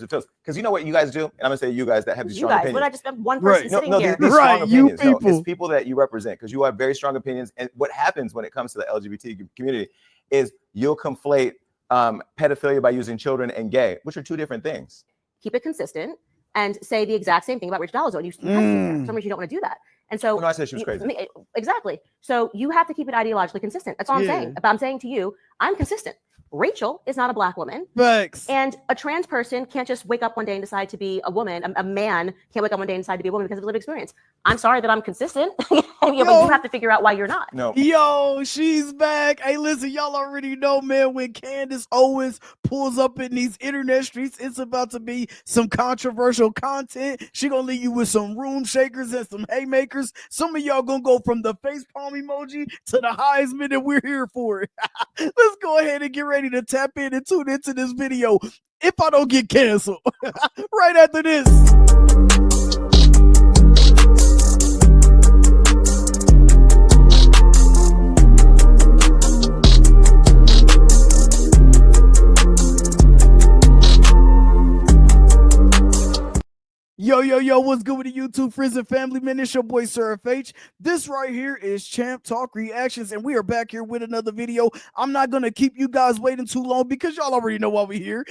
it feels. Because you know what you guys do, and I'm gonna say you guys that have these strong opinions. But I just spent one person sitting no, here. these strong opinions. No, it's people that you represent because you have very strong opinions. And what happens when it comes to the LGBT community is you'll conflate pedophilia by using children and gay, which are two different things. Keep it consistent and say the exact same thing about Rachel Dolezal. You have to do that. For some reason, you don't want to do that. And so, no, I said she was crazy. Exactly. So you have to keep it ideologically consistent. That's all I'm saying. But I'm saying to you, I'm consistent. Rachel is not a black woman. Thanks. And a trans person can't just wake up one day and decide to be a woman. A man can't wake up one day and decide to be a woman because of lived experience. I'm sorry that I'm consistent. But you have to figure out why you're not. No. Yo, she's back. Hey, listen, y'all already know, man, when Candace Owens pulls up in these internet streets, it's about to be some controversial content. She gonna leave you with some room shakers and some haymakers. Some of y'all gonna go from the face palm emoji to the Heisman, and we're here for it. Let's go ahead and get ready to tap in and tune into this video if I don't get canceled right after this. Yo, what's good with the YouTube friends and family, man? It's your boy, Sir FH. This right here is Champ Talk Reactions, and we are back here with another video. I'm not going to keep you guys waiting too long because y'all already know why we're here.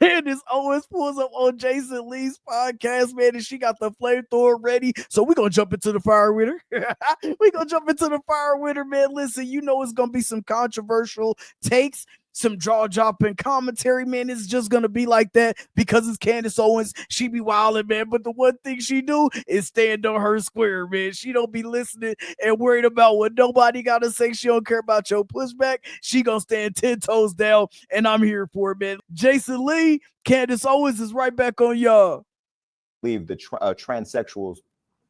Candace Owens pulls up on Jason Lee's podcast, man, and she got the flamethrower ready. So we're going to jump into the fire with her. We're going to jump into the fire with her, man. Listen, you know it's going to be some controversial takes, some jaw-dropping commentary, man. It's just gonna be like that because it's Candace Owens. She be wilding, man, but the one thing she do is stand on her square, man. She don't be listening and worried about what nobody gotta say. She don't care about your pushback. She gonna stand 10 toes down, and I'm here for it, man. Jason Lee, Candace Owens is right back on y'all. Believe the transsexuals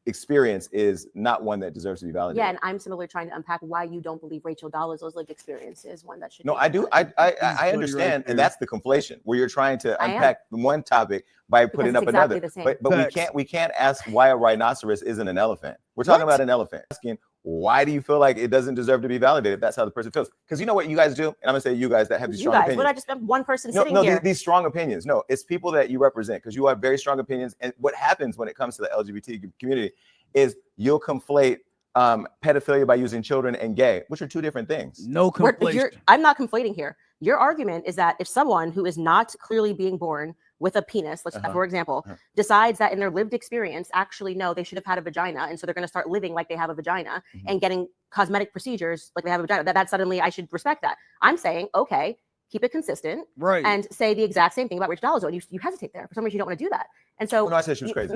experience is not one that deserves to be validated. Yeah, and I'm similarly trying to unpack why you don't believe Rachel Dolezal's lived experience is one that should. No, I do. I understand, and that's the conflation where you're trying to unpack one topic by putting up another. But we can't ask why a rhinoceros isn't an elephant. We're talking about an elephant. Asking why do you feel like it doesn't deserve to be validated? That's how the person feels. Because you know what you guys do, and I'm gonna say you guys that have these strong opinions. But I just spent one person sitting here. These strong opinions. No, it's people that you represent because you have very strong opinions. And what happens when it comes to the LGBT community is you'll conflate pedophilia by using children and gay, which are two different things. No conflation. I'm not conflating here. Your argument is that if someone who is not clearly being born with a penis, let's for example, decides that in their lived experience, actually, no, they should have had a vagina. And so they're going to start living like they have a vagina and getting cosmetic procedures like they have a vagina. That suddenly I should respect that. I'm saying, okay, keep it consistent and say the exact same thing about Rachel Dolezal. And you hesitate there. For some reason, you don't want to do that. And so no, I said she was crazy.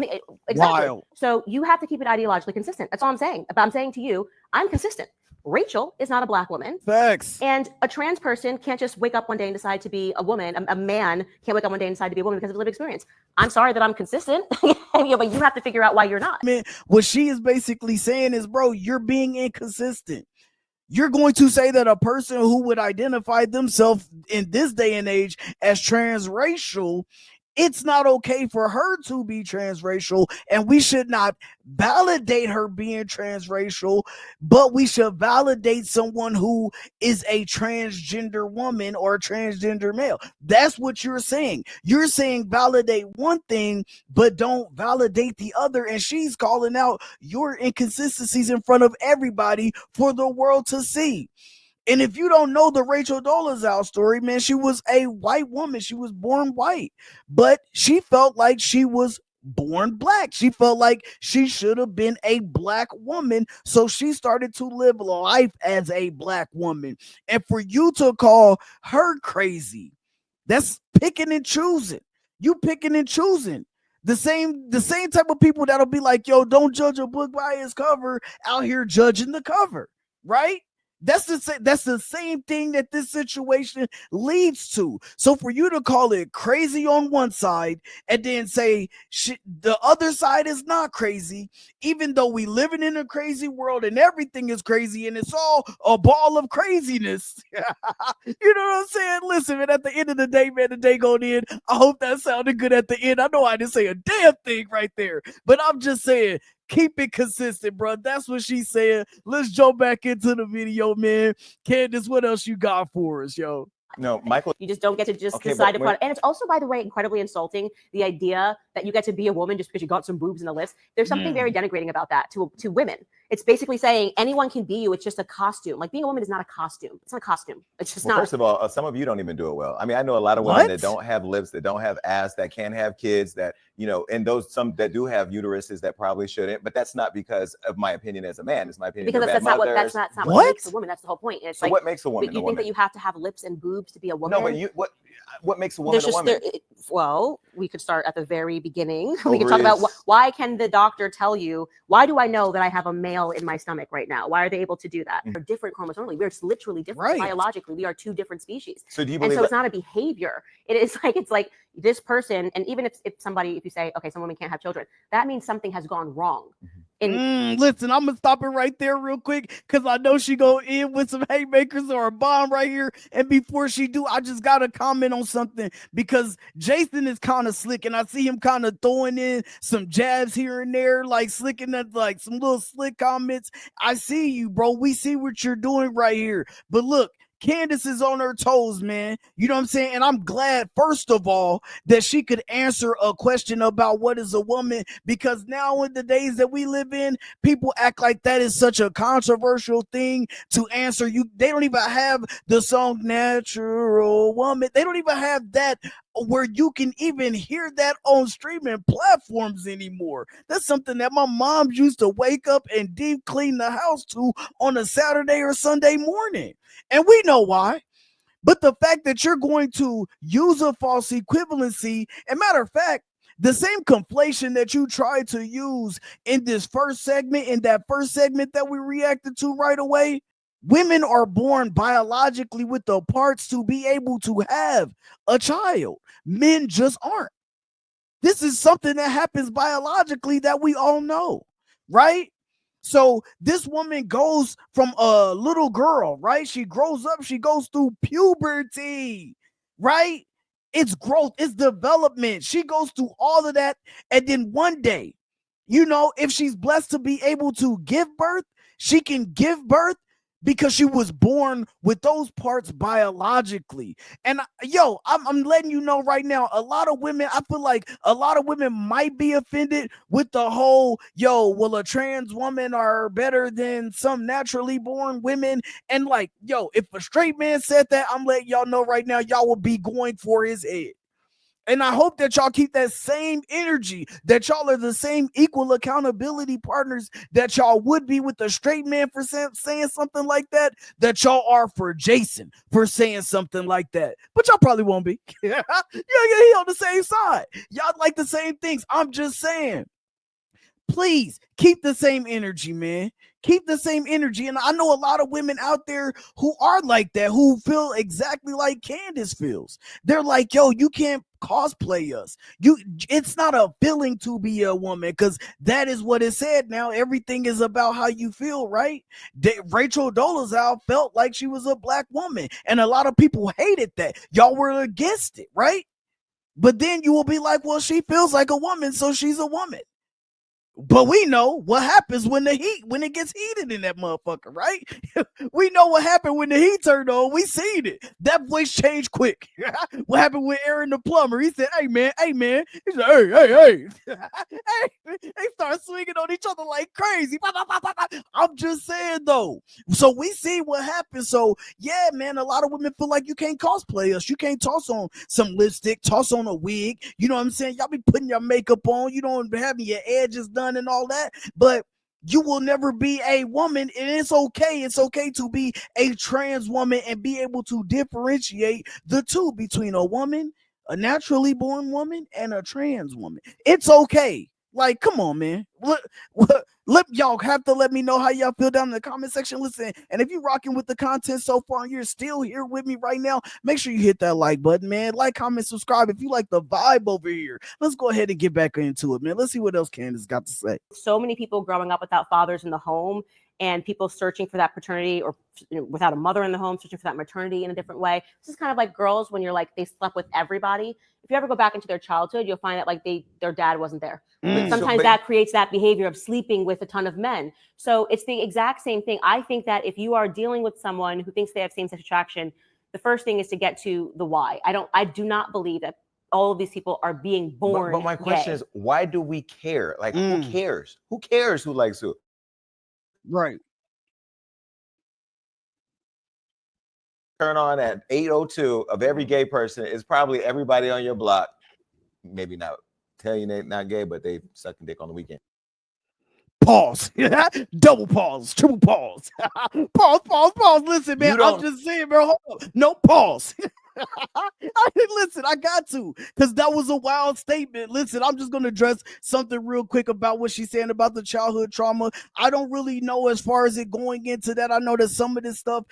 Exactly. Wild. So you have to keep it ideologically consistent. That's all I'm saying. But I'm saying to you, I'm consistent. Rachel is not a black woman. Facts. And a trans person can't just wake up one day and decide to be a woman. A man can't wake up one day and decide to be a woman because of lived experience. I'm sorry that I'm consistent, but you have to figure out why you're not. Man, what she is basically saying is, bro, you're being inconsistent. You're going to say that a person who would identify themselves in this day and age as transracial, it's not okay for her to be transracial, and we should not validate her being transracial, but we should validate someone who is a transgender woman or a transgender male. That's what you're saying. You're saying validate one thing, but don't validate the other, and she's calling out your inconsistencies in front of everybody for the world to see. And if you don't know the Rachel Dolezal story, man, she was a white woman. She was born white, but she felt like she was born black. She felt like she should have been a black woman. So she started to live life as a black woman. And for you to call her crazy, that's picking and choosing. You picking and choosing. The same type of people that'll be like, yo, don't judge a book by its cover, out here judging the cover, right? That's the same thing that this situation leads to. So for you to call it crazy on one side and then say the other side is not crazy, even though we living in a crazy world and everything is crazy and it's all a ball of craziness. You know what I'm saying? Listen, man, at the end of the day, man, the day going in, I hope that sounded good at the end. I know I didn't say a damn thing right there, but I'm just saying, keep it consistent, bro. That's what she said. Let's jump back into the video, man. Candace, what else you got for us, yo? No, Michael. You just don't get to just decide upon. And it's also, by the way, incredibly insulting, the idea that you get to be a woman just because you got some boobs in the list. There's something very denigrating about that to women. It's basically saying anyone can be you. It's just a costume. Like being a woman is not a costume. It's not a costume. It's just not. First of all, some of you don't even do it well. I mean, I know a lot of women that don't have lips, that don't have ass, that can't have kids, that, you know, and some that do have uteruses that probably shouldn't. But that's not because of my opinion as a man. It's my opinion. Because that's not what makes a woman. That's the whole point. It's so what makes a woman? But you think that you have to have lips and boobs to be a woman? No, but what makes a woman a woman? Well, we could start at the very beginning. We could talk about why can the doctor tell you, why do I know that I have a male in my stomach right now? Why are they able to do that? We're different chromosomally. We're literally different biologically. We are two different species. So do you believe and so it's not a behavior. It's like this person, and even if you say, okay, some women can't have children, that means something has gone wrong. Listen, I'm gonna stop it right there real quick because I know she go in with some haymakers or a bomb right here. And before she do, I just gotta comment on something because Jason is kind of slick, and I see him kind of throwing in some jabs here and there, like slicking at like some little slick comments. I see you, bro. We see what you're doing right here. But look, Candace is on her toes, man. You know what I'm saying? And I'm glad, first of all, that she could answer a question about what is a woman, because now in the days that we live in, people act like that is such a controversial thing to answer. They don't even have the song Natural Woman. They don't even have that where you can even hear that on streaming platforms anymore. That's something that my mom used to wake up and deep clean the house to on a Saturday or Sunday morning. And we know why. But the fact that you're going to use a false equivalency, and matter of fact, the same conflation that you tried to use in this first segment, in that first segment that we reacted to right away, women are born biologically with the parts to be able to have a child. Men just aren't. This is something that happens biologically that we all know, right? So this woman goes from a little girl, right? She grows up, she goes through puberty, right? It's growth, it's development. She goes through all of that. And then one day, you know, if she's blessed to be able to give birth, she can give birth because she was born with those parts biologically. And I'm letting you know right now, a lot of women, I feel like a lot of women might be offended with the whole, a trans woman are better than some naturally born women. And like, if a straight man said that, I'm letting y'all know right now, y'all will be going for his head. And I hope that y'all keep that same energy, that y'all are the same equal accountability partners that y'all would be with a straight man for saying something like that y'all are for Jason for saying something like that. But y'all probably won't be. He on the same side. Y'all like the same things. I'm just saying. Please keep the same energy, man. Keep the same energy. And I know a lot of women out there who are like that, who feel exactly like Candace feels. They're like, you can't cosplay us. It's not a feeling to be a woman, because that is what it said. Now everything is about how you feel, right? Rachel Dolezal felt like she was a black woman, and a lot of people hated that. Y'all were against it, right? But then you will be like, well, she feels like a woman, so she's a woman. But we know what happens when it gets heated in that motherfucker, right? We know what happened when the heat turned on. We seen it. That voice changed quick. What happened with Aaron the plumber? He said, hey, man. He said, hey. They start swinging on each other like crazy. I'm just saying, though. So we see what happened. So, yeah, man, a lot of women feel like you can't cosplay us. You can't toss on some lipstick, toss on a wig. You know what I'm saying? Y'all be putting your makeup on. You don't have your edges done and all that, but you will never be a woman, and it's okay. It's okay to be a trans woman and be able to differentiate the two between a woman, a naturally born woman, and a trans woman. It's okay. Like, come on, man. Y'all have to let me know how y'all feel down in the comment section. Listen, and if you're rocking with the content so far and you're still here with me right now, make sure you hit that like button, man. Like, comment, subscribe if you like the vibe over here. Let's go ahead and get back into it, man. Let's see what else Candace got to say. So many people growing up without fathers in the home, and people searching for that paternity, or without a mother in the home, searching for that maternity in a different way. This is kind of like girls when you're like, they slept with everybody. If you ever go back into their childhood, you'll find that like their dad wasn't there. But sometimes that creates that behavior of sleeping with a ton of men. So it's the exact same thing. I think that if you are dealing with someone who thinks they have same-sex attraction, the first thing is to get to the why. I do not believe that all of these people are being born. But my question is, why do we care? Like, who cares? Who cares who likes who? Right. Turn on at 8:02 of every gay person is probably everybody on your block. Maybe not tell you they're not gay, but they sucking dick on the weekend. Pause. Double pause. Triple pause. Pause. Listen, man. I'm just saying, bro. Hold on. No, pause. Listen, I got to, because that was a wild statement. Listen, I'm just going to address something real quick about what she's saying about the childhood trauma. I don't really know as far as it going into that. I know that some of this stuff,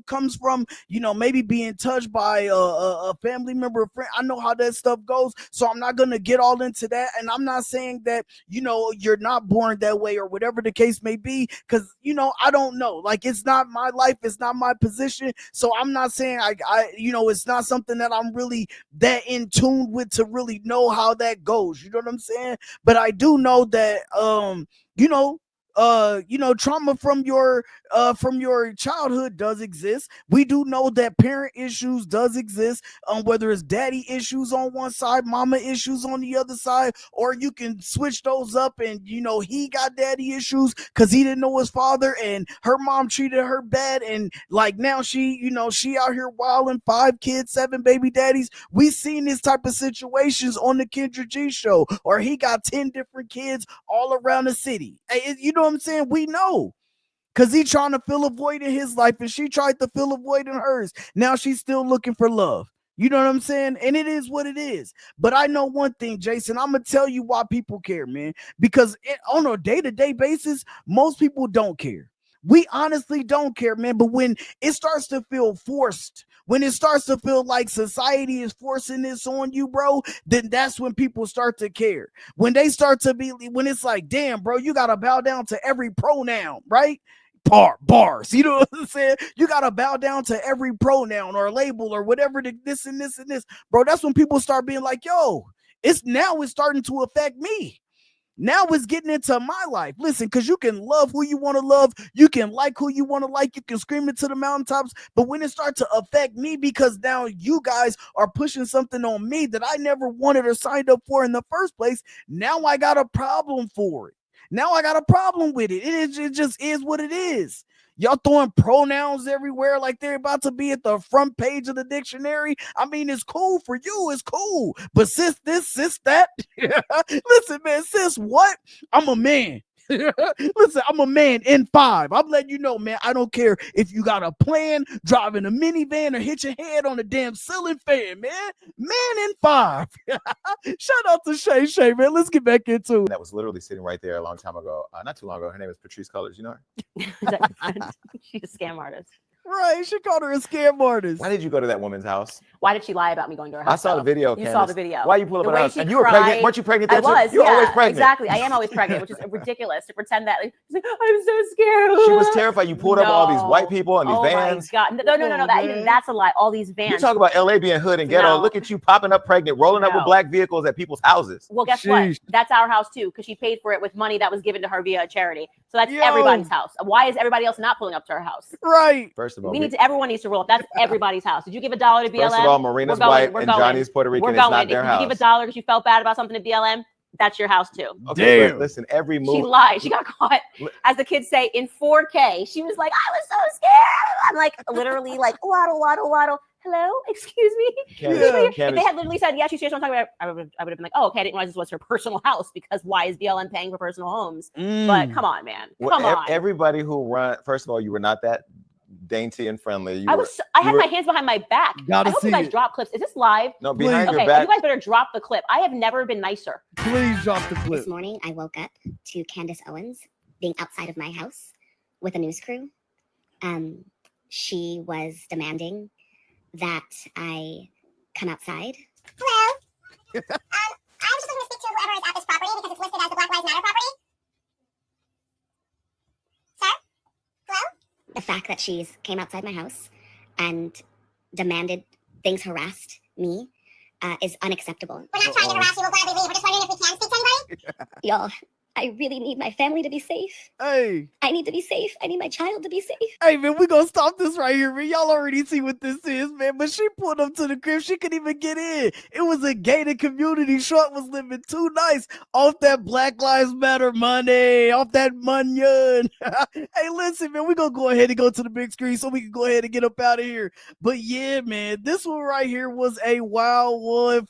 comes from, maybe being touched by a family member, a friend. I know how that stuff goes, so I'm not going to get all into that. And I'm not saying that, you're not born that way or whatever the case may be, because, I don't know. Like, it's not my life. It's not my position. So I'm not saying it's not something that I'm really that in tune with to really know how that goes. You know what I'm saying? But I do know that trauma from your childhood does exist. We do know that parent issues does exist, whether it's daddy issues on one side, mama issues on the other side, or you can switch those up and he got daddy issues because he didn't know his father and her mom treated her bad, and like now she out here wilding, 5 kids, 7 baby daddies. We seen this type of situations on the Kendra G show, or he got 10 different kids all around the city. You know what I'm saying? We know, because he trying to fill a void in his life and she tried to fill a void in hers. Now she's still looking for love. You know what I'm saying? And it is what it is. But I know one thing, Jason, I'm going to tell you why people care, man. Because on a day-to-day basis, most people don't care. We honestly don't care, man. But when it starts to feel forced, when it starts to feel like society is forcing this on you, bro, then that's when people start to care. When they start to be, when it's like, damn, bro, you got to bow down to every pronoun, right? Bars, you know what I'm saying? You got to bow down to every pronoun or label or whatever, this and this and this, bro. That's when people start being like, yo, it's starting to affect me. Now it's getting into my life. Listen, because you can love who you want to love. You can like who you want to like. You can scream it to the mountaintops. But when it starts to affect me, because now you guys are pushing something on me that I never wanted or signed up for in the first place, now I got a problem for it. Now I got a problem with it. It just is what it is. Y'all throwing pronouns everywhere like they're about to be at the front page of the dictionary. I mean, it's cool for you. It's cool. But sis this, sis that. Listen, man, sis what? I'm a man. Listen, I'm a man in 5. I'm letting you know, man, I don't care if you got a plan, driving a minivan, or hit your head on a damn ceiling fan, man. Man in 5. Shout out to Shay, man. Let's get back into it. That was literally sitting right there a long time ago. Not too long ago. Her name is Patrice Cullors. You know her? She's a scam artist. Right, she called her a scam artist. Why did you go to that woman's house? Why did she lie about me going to her house? I saw the video. You Candace. saw the video. Why you pull up the her house? And you were cried, pregnant. Weren't you pregnant? I was. You're always pregnant. Exactly. I am always pregnant, which is ridiculous to pretend that. Like, I'm so scared. She was terrified. You pulled up all these white people in these vans. Oh my God. No. That's a lie. All these vans. You talk about LA being hood and ghetto. Look at you popping up pregnant, rolling up with black vehicles at people's houses. Well, guess what? That's our house too, because she paid for it with money that was given to her via a charity. So that's everybody's house. Why is everybody else not pulling up to her house? Right. First of all, everyone needs to roll up. That's everybody's house. Did you give $1 to BLM? First of all, Marina's white and Johnny's Puerto Rican. It's not their house. If you give $1 because you felt bad about something to BLM, that's your house too. Okay, but listen, every move. She lied. She got caught, as the kids say, in 4K. She was like, I was so scared. I'm like, literally, like, waddle. Hello, excuse me. If they had literally said, yeah, she's serious, I'm talking about, I would have been like, oh, okay, I didn't realize this was her personal house, because why is BLM paying for personal homes? But come on, man. Come on. Everybody who run, first of all, you were not that dainty and friendly. I had my hands behind my back. I hope you guys drop clips. Is this live? No, behind your back. You guys better drop the clip. I have never been nicer. Please drop the clip. This morning, I woke up to Candace Owens being outside of my house with a news crew. She was demanding that I come outside. Hello. I'm just looking to speak to whoever is at this property because it's listed as the Black Lives Matter property. Sir? Hello? The fact that she came outside my house and demanded things, harassed me, is unacceptable. We're not trying to harass you. We'll gladly leave. We're just wondering if we can speak to anybody. Y'all, I really need my family to be safe. Hey. I need to be safe. I need my child to be safe. Hey, man, we gonna stop this right here, man. Y'all already see what this is, man. But she pulled up to the crib. She couldn't even get in. It was a gated community. Short was living too nice off that Black Lives Matter money, off that money. Hey, listen, man, we gonna go ahead and go to the big screen so we can go ahead and get up out of here. But yeah, man, this one right here was a wild one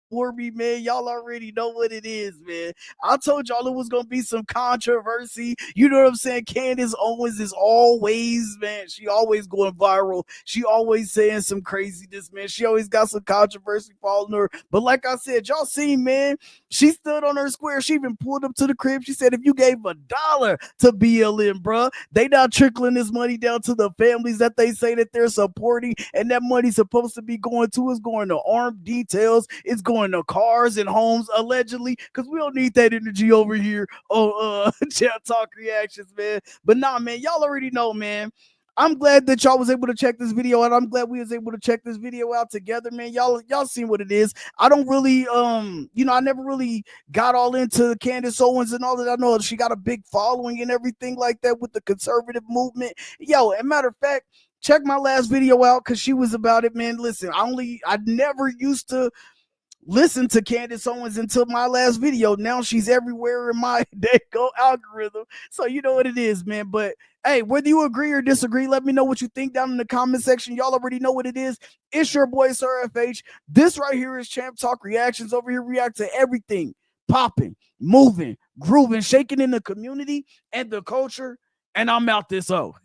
for me, man. Y'all already know what it is, man. I told y'all it was gonna be some controversy. You know what I'm saying? Candace Owens is always, man, she always going viral. She always saying some craziness, man. She always got some controversy following her. But like I said, y'all seen, man, she stood on her square. She even pulled up to the crib. She said, if you gave $1 to BLM, bruh, they not trickling this money down to the families that they say that they're supporting, and that money's supposed to be going to is going to armed details. It's going to cars and homes, allegedly, because we don't need that energy over here on Chat Talk Reactions, man. But nah, man, y'all already know, man. I'm glad that y'all was able to check this video out. I'm glad we was able to check this video out together, man. Y'all seen what it is. I don't really, I never really got all into Candace Owens and all that. I know she got a big following and everything like that with the conservative movement. Yo, as a matter of fact, check my last video out because she was about it, man. Listen, I never used to listen to Candace Owens until my last video. Now she's everywhere in my Dago algorithm. So you know what it is, man. But hey, whether you agree or disagree, let me know what you think down in the comment section. Y'all already know what it is. It's your boy, Sir FH. This right here is Champ Talk Reactions. Over here, react to everything popping, moving, grooving, shaking in the community and the culture. And I'm out this hoe.